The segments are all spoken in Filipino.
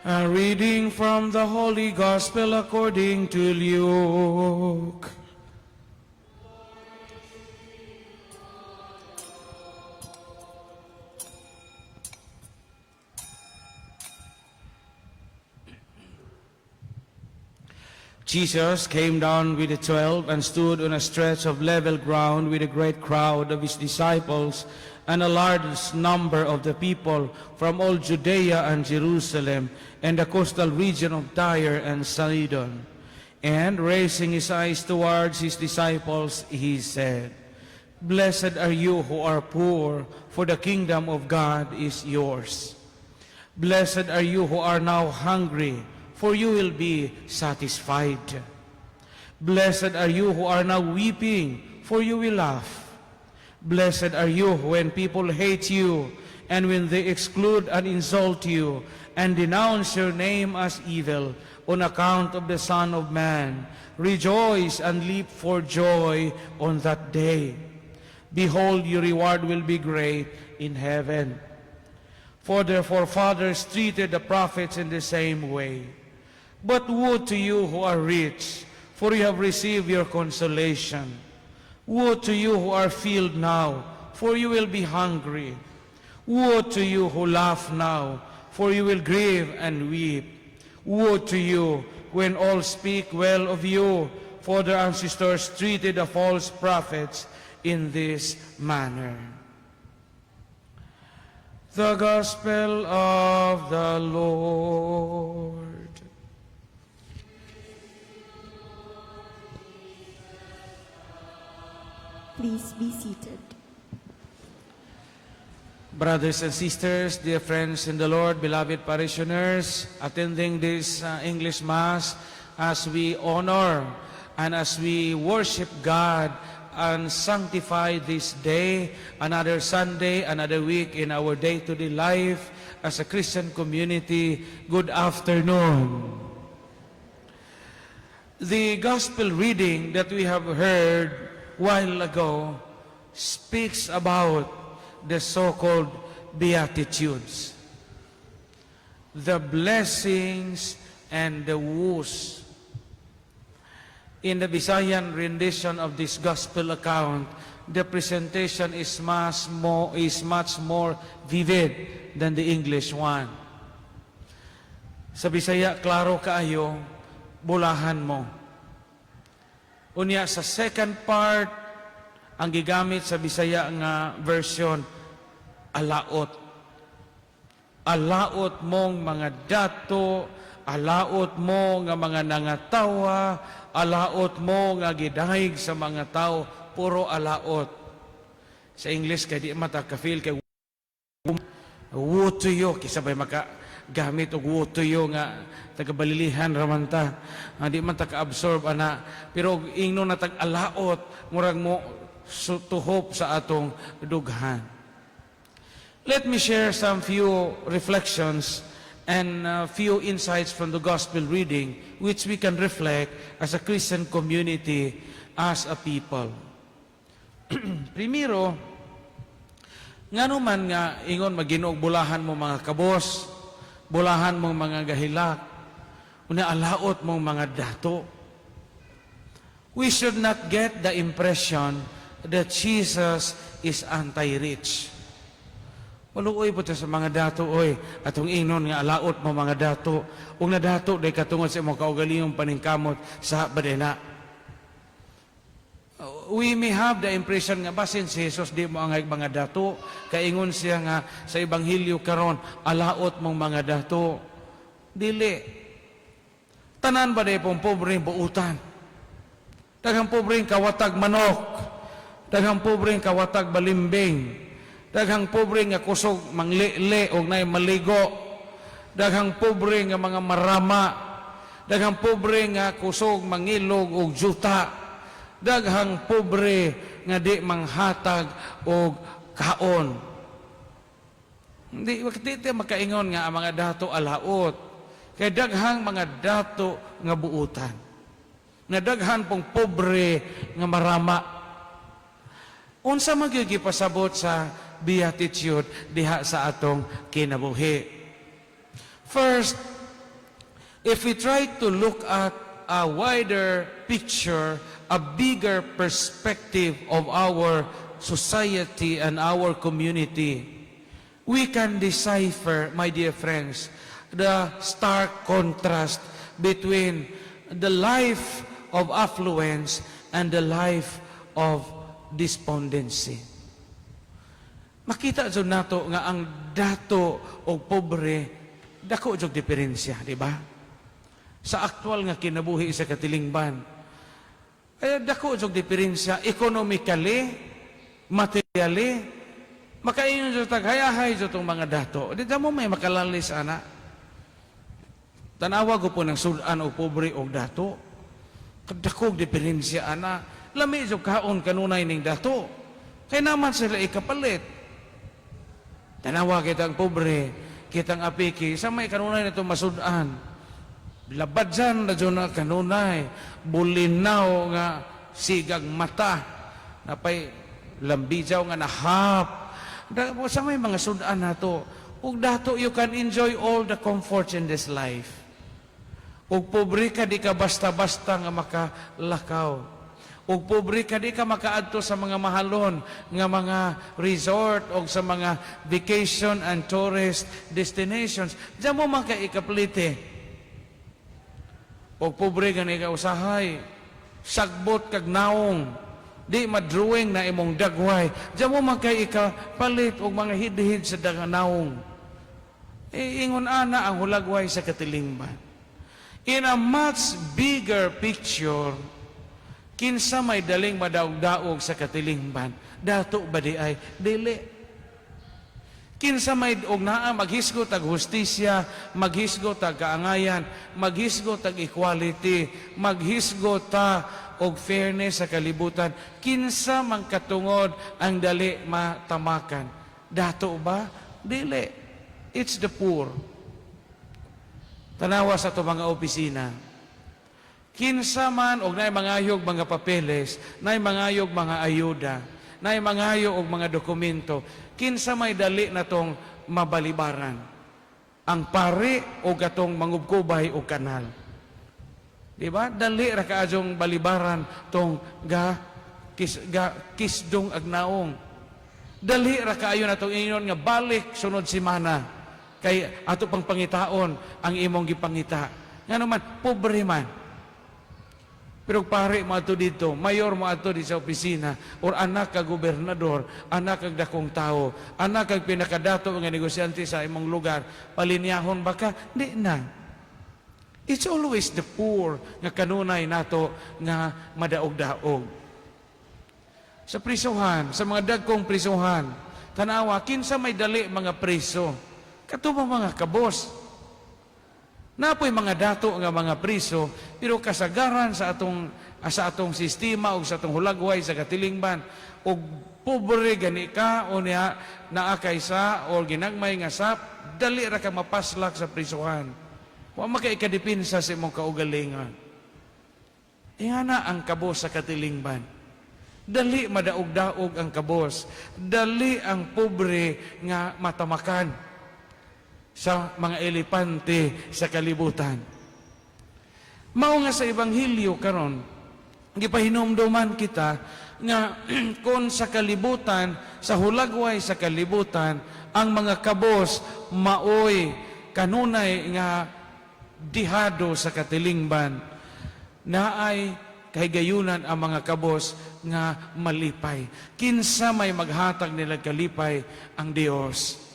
A reading from the Holy Gospel according to Luke. Jesus came down with the 12 and stood on a stretch of level ground with a great crowd of his disciples and a large number of the people from all Judea and Jerusalem and the coastal region of Tyre and Sidon. And raising his eyes towards his disciples, he said, "Blessed are you who are poor, for the kingdom of God is yours. Blessed are you who are now hungry, for you will be satisfied. Blessed are you who are now weeping, for you will laugh. Blessed are you when people hate you, and when they exclude and insult you, and denounce your name as evil, on account of the Son of Man. Rejoice and leap for joy on that day. Behold, your reward will be great in heaven. For their forefathers treated the prophets in the same way. But woe to you who are rich, for you have received your consolation. Woe to you who are filled now, for you will be hungry. Woe to you who laugh now, for you will grieve and weep. Woe to you when all speak well of you, for their ancestors treated the false prophets in this manner." The Gospel of the Lord. Please be seated. Brothers and sisters, dear friends in the Lord, beloved parishioners, attending this English Mass, as we honor and as we worship God and sanctify this day, another Sunday, another week in our day-to-day life as a Christian community, good afternoon. The Gospel reading that we have heard while ago speaks about the so-called Beatitudes, the blessings and the woes. In the Visayan rendition of this Gospel account, the presentation is much more vivid than the English one. Sa Bisaya, klaro kaayo, bulahan mo. Unya sa second part, ang gigamit sa Bisaya nga version, alaot. Alaot mong mga dato, alaot mo nga mga nangatawa, alaot mo nga gidahig sa mga tao, puro alaot. Sa English, kaya di mataka-feel kay woe to you, kisabay makagamit og woe to you nga tagabalilihan raman ta, di man taka-absorb ana, pero ingno na tag-alaot, murag mo tuhop sa atong dughan. Let me share some few reflections and few insights from the Gospel reading which we can reflect as a Christian community, as a people. Primero, ngano man nga ingon maginog bulahan mo mga kabos, bulahan mo mga gahilak, una alaot mong mga dato. We should not get the impression that Jesus is anti-rich. Waluoy po sa mga dato, oy, atong ingnon nga alaot mo mga dato. Ug na dato, day katungod sa mga kaugalingong paningkamot sa badena. We may have the impression nga basin si Jesus di mo angay mga dato, kaingon siya nga sa Ebanghelyo karon, alaot mong mga dato. Dili. Tanan ba day pong pobreng buutan? Daghang pobreng kawatag manok, daghang pobreng kawatag balimbing, daghang pobreng nga kusog manglile o nay maligo, daghang pobreng nga mga marama, daghang pobreng nga kusog mangilog og juta, daghang pobre nga di manghatag og kaon. Hindi makaingon nga ang mga dato alaot. Kaya daghang mga dato nga buutan. Nga daghan pong pobre nga marama. Unsa magigipasabot sa Beatitude diha sa atong kinabuhi? First, if we try to look at a wider picture, a bigger perspective of our society and our community, we can decipher, my dear friends, the stark contrast between the life of affluence and the life of despondency. Makita jud nato nga ang dato o pobre dako jud diferensya, di ba? Sa aktual nga kinabuhi sa katilingban, ay dako jud diferensya economically, materially, makaingon jud taghayahay jud tong mga dato. Di mo may makalalis ana. Tanawa ko po ng sudan o pobre o dato. Kadakog diferensya ana. Lami jud kaon kanunay ning dato. Kay naman sila ikapalit. Tanawa kitang pobre, kitang apiki, sa may kanunay na ito masudan. Labad dyan na dyan na kanunay, bulinaw nga sigag mata, napay lambijaw nga nahap. Sa may mga sudan na ito, ug dato you can enjoy all the comforts in this life. Ug pobre ka, di ka basta-basta nga makalakaw. Ug pobre ka, di ka makaadto sa mga mahalon nga mga resort o sa mga vacation and tourist destinations. Diyan mo man ka ikaplite. Ug pobre ka ni ka usahay, sagbot kag naong, di madrawing na imong dagway. Diyan mo man ka ikapalit og mga hidhid sa naong. Ingon ana ang hulagway sa katilingban. In a much bigger picture, kinsa may daling madaog-daog sa katilingban, dato ba di ay dili. Kinsa may og naa maghisgot tag hustisya, maghisgot tag kaangayan, maghisgot tag equality, maghisgot ta og fairness sa kalibutan, kinsa man katungod ang dali matamakan, dato ba dili. It's the poor. Tanawa sa to mga opisina, kinsa man og naay mangayog mga papeles, naay mangayog mga ayuda, naay mangayog og mga dokumento, kinsa may dali na tong mabalibaran? Ang pare o gatong mangubkubay o kanal. Di ba? Dali ra kaadjong balibaran tong kisdong agnaong. Dali ra kaayo na tong ingon nga balik sunod semana. Kay ato pang pangitaon ang imong gipangita. Nga naman, pobre man. Pero pare mo ato dito, mayor mo ato di sa opisina, or anak ka gobernador, anak kag dakong tao, anak kag pinakadato nga negosyante sa imong lugar, palinyahon ba ka? Di na. It's always the poor nga kanunay nato nga madaog-daog. Sa prisuhan, sa mga dagkong prisuhan, tanawa, kinsa may dali mga preso? Katubang mga kabos. Napoy mga dato nga mga priso, pero kasagaran sa atong sistema o sa atong hulagway sa katilingban, o pobre gani ka o niya naakay sa o ginagmay nga sap, dali ra ka mapaslak sa prisuhan. Wa makaikadipinsa sa imong kaugalingan. Ingana ang kabos sa katilingban. Dali madaog-daog ang kabos. Dali ang pobre nga matamakan sa mga elepante sa kalibutan. Mao nga sa Ebanghelyo karon, gipahinumduman kita nga kung sa kalibutan, sa hulagway sa kalibutan, ang mga kabos maoy kanunay nga dihado sa katilingban, naay kahigayunan ang mga kabos nga malipay. Kinsa may maghatag nila kalipay? Ang Dios.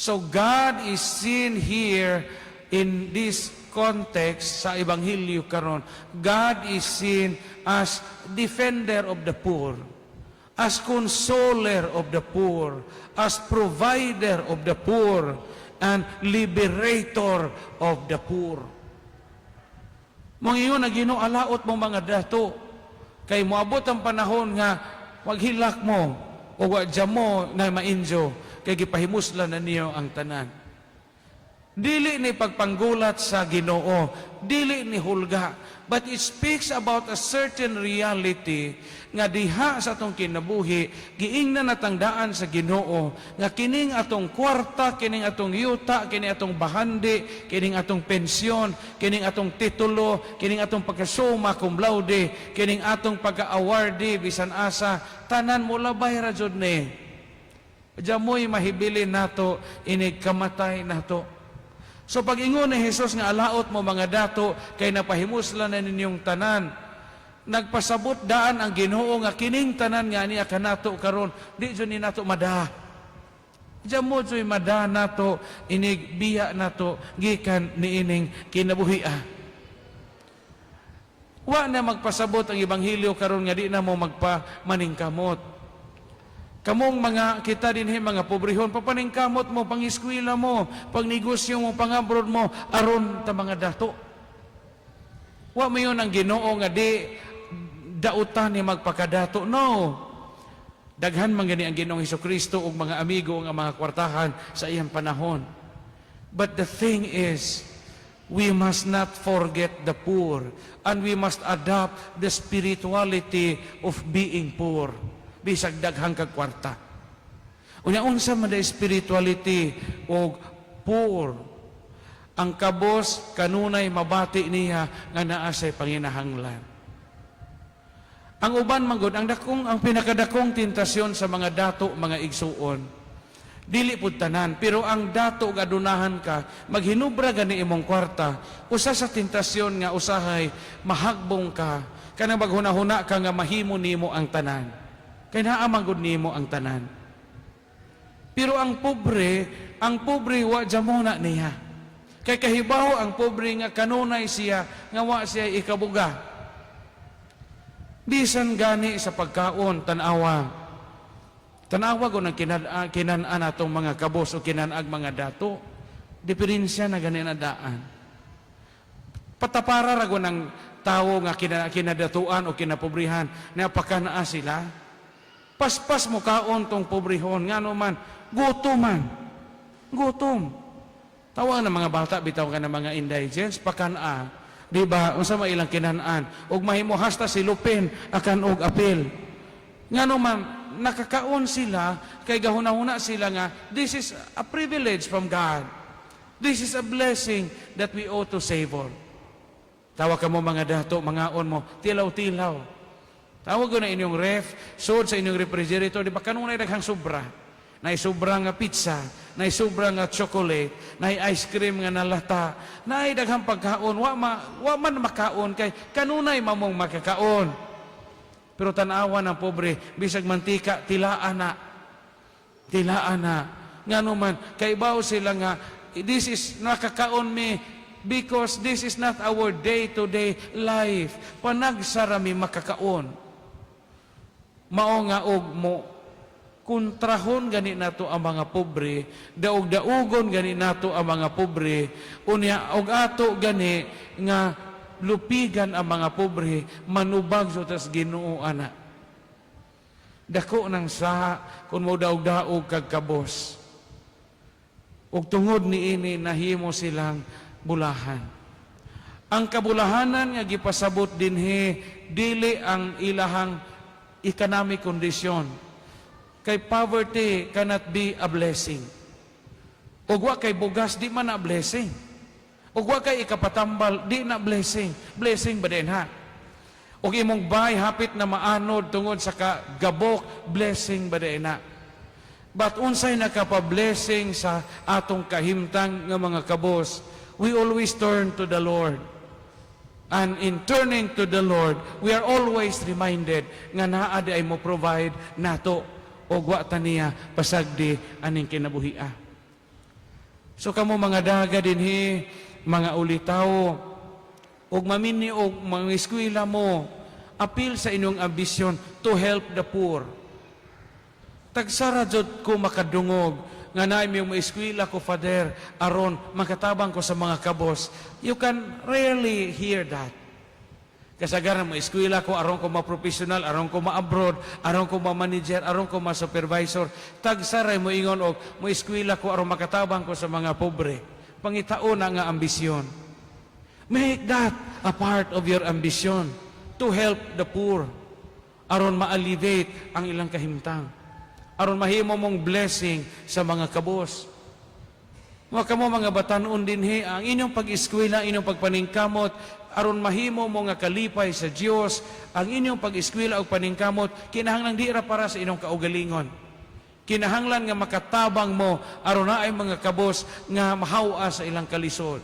So God is seen here in this context sa Ebanghelyo karon. God is seen as defender of the poor, as consoler of the poor, as provider of the poor, and liberator of the poor. Mong iyon na Ginoo, alaot mo mga dato, kay moabot ang panahon nga waghilak mo o wadya mo na mainjo, kay gipahimuslan na niyo ang tanan. Dili ni pagpanggulat sa Ginoo, dili ni hulga, but it speaks about a certain reality nga diha sa atong kinabuhi, giingnan natangdaan sa Ginoo nga kining atong kwarta, kining atong yuta, kining atong bahandi, kining atong pensyon, kining atong titulo, kining atong pagkasuma cum laude, kining atong pagka-awardee bisan asa, tanan mo labay ra jud ni. Diyamoy mahibilin nato, inig kamatay nato. So pag-ingon ni Jesus nga alaot mo mga dato, kay napahimuslan na ninyong tanan. Nagpasabot daan ang Ginoo nga kining tanan nga niya kanato karon, di jud ni nato mada. Diyan mo jud mada nato, inig biya nato, gikan niining kinabuhia. Wa na magpasabot ang Ebanghelyo karon nga di na mo magpamaningkamot. Kamong mga kita dinhi mga pobrehon, papaningkamot mo, pangiskwela mo, pangnegosyo mo, pangabroad mo, aron ta mga dato. Wa mayon ang Ginoo nga di dautan ni magpakadato. No. Daghan man gani ang Ginoong Hesukristo ug mga amigo nga mga kwartahan sa iyang panahon. But the thing is, we must not forget the poor, and we must adopt the spirituality of being poor. Bisag daghang kag kwarta. Unya unsa man da spirituality og poor. Ang kabos kanunay mabati niya nga naa say panginahanglan. Ang uban manggod ang pinakadakong tentasyon sa mga dato, mga igsuon. Dili pud tanan, pero ang dato gadunahan ka, maghinubra gani imong kwarta, usa sa tentasyon nga usahay mahagbong ka, kanang maghuna-huna ka nga mahimo nimo ang tanan. Kaya naamagod nimo ang tanan. Pero ang pobre wa jamuna niya. Kay kahibaw ang pobre nga kanunay siya, nga wa siya ikabuga. Bisan gani sa pagkaon, tanawa. Tanawa ko ng kinanaan atong mga kabos o kinanag mga dato. Diferensya na gani na daan. Patapara rago ng tao nga kinadatuan o kinapobrihan, napakanaa sila. Paspas mo kaon tong pobrehon, nga naman, gutoman. Gutom. Tawa ng mga bata, bitaw ka ng mga indigents, pakana. Diba? Unsa man ilang kinanaan. Og mahimo hasta silupin, akan og apil. Nga naman, nakakaon sila, kay gahuna-huna sila nga, this is a privilege from God. This is a blessing that we ought to savor. Tawa ka mo mga dato, mga on mo, tilaw-tilaw. Tawag ko na inyong ref, sod sa inyong refrigerator, di ba kanunay daghang sobra? Nay sobra nga pizza, nay sobra nga chocolate, nay ice cream nga nalata, nay daghang pagkaon, wa man makaon kay kanunay mamong makakaon. Pero tanawa ng pobre, bisag mantika, tilaan na. Tilaan na. Nga naman, kay baw sila nga, this is nakakaon me, because this is not our day-to-day life. Panagsarami makakaon. Mao nga og mo kontrahon gani nato ang mga pobre, daog-daugon gani nato ang mga pobre, unya og ato gani nga lupigan ang mga pobre, manubag so tas Ginoo ana. Dako nang saha kun mo daog-daog kag kabos. Ug tungod niini nahimo silang bulahan. Ang kabulahanan nga gipasabot dinhi dili ang ilahang economic condition. Kay poverty cannot be a blessing. Ug wa kay bugas di man na blessing. Ug wa kay ikapatambal di na blessing. Blessing ba din ha? Ug imong bay hapit na maanod tungod sa kagabok, blessing ba din na? But unsay nakapa-blessing sa atong kahimtang nga mga kabos, we always turn to the Lord. And in turning to the Lord, we are always reminded nga naa di ay mo provide nato o wa taniya pasagdi aning kinabuhia. So kamo mga daga dinhi, mga ulitaw, og mamini og mga eskwela mo, appeal sa inyong ambisyon to help the poor. Tagsara jud ko makadungog nga naay mi eskwela ko, Father, aron makatabang ko sa mga kabos. You can rarely hear that. Kasagaran mo eskwela ko, aron ko ma-professional, aron ko ma-abroad, aron ko ma-manager, aron ko ma-supervisor. Tagsaray mo ingon og mo eskwela ko aron makatabang ko sa mga pobre. pangitao na nga ambisyon. Make that a part of your ambition to help the poor aron ma-alleviate ang ilang kahimtang. Aron mahimo mong blessing sa mga kabos. Mga kamo mga batanon dinhi, ang inyong pag-eskwela, inyong pagpaningkamot, aron mahimo mo nga kalipay sa Dios, ang inyong pag-eskwela o paningkamot, kinahanglan di ra para sa inyong kaugalingon. Kinahanglan nga makatabang mo, aron na ay mga kabos nga mahawa sa ilang kalisod.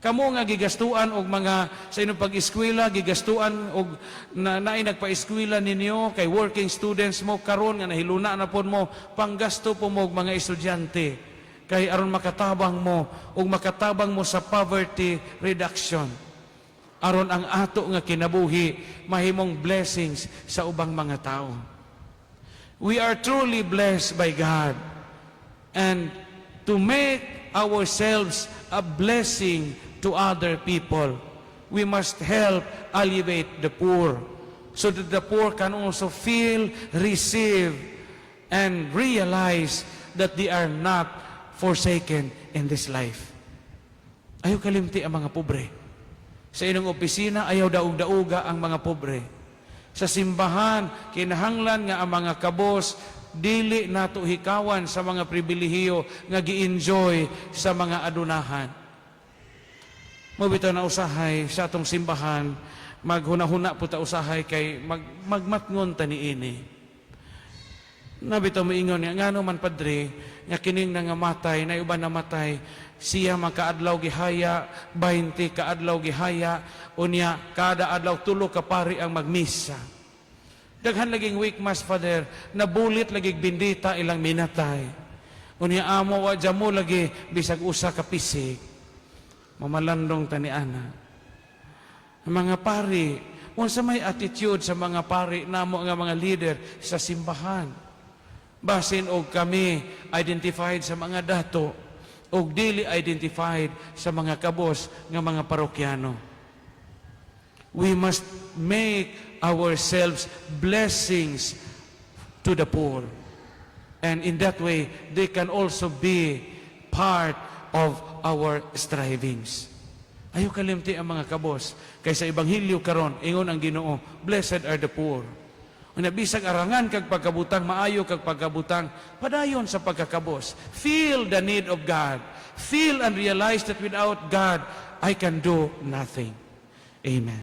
Kamo nga gigastuan og mga sa inyong pag-eskwela, gigastuan og naay nagpa-eskwela ninyo kay working students mo karon nga nahiluna na pod mo panggasto po mo og mga estudyante kay aron makatabang mo ug makatabang mo sa poverty reduction. Aron ang ato nga kinabuhi mahimong blessings sa ubang mga tao. We are truly blessed by God, and to make ourselves a blessing to other people, we must help alleviate the poor so that the poor can also feel, receive, and realize that they are not forsaken in this life. Ayaw kalimti ang mga pobre. Sa inyong opisina, ayaw daug-dauga ang mga pobre. Sa simbahan, kinahanglan nga ang mga kabos dili nato hikawan sa mga pribilehiyo nga gi-enjoy sa mga adunahan. Mabitaw na usahay sa atong simbahan, maghuna-huna po ta usahay kay magmatngon ta niini. Nabitaw moingon nga ngano man padre nga kining nangamatay na uban namatay siya makaadlaw gihaya 20 kaadlaw gihaya unya kada adlaw tulo ka pari ang magmisa. Daghan laging week mass father nabulit laging bindita ilang minatay. Unya amo wa mo lagi bisag usa ka pisig. Mamalandong taniana. Ang mga pari, unsa may attitude sa mga pari namo nga mga leader sa simbahan. Basin og kami identified sa mga dato og dili identified sa mga kabos nga mga parokyano. We must make ourselves blessings to the poor. And in that way, they can also be part of our strivings. Ayaw kalimti ang mga kabos. Kaysa Ebanghelyo karon, ingon ang Ginoo, blessed are the poor. Una bisag arangan kag pagkabutang, maayo kag pagkabutang, padayon sa pagkakabos. Feel the need of God. Feel and realize that without God, I can do nothing. Amen.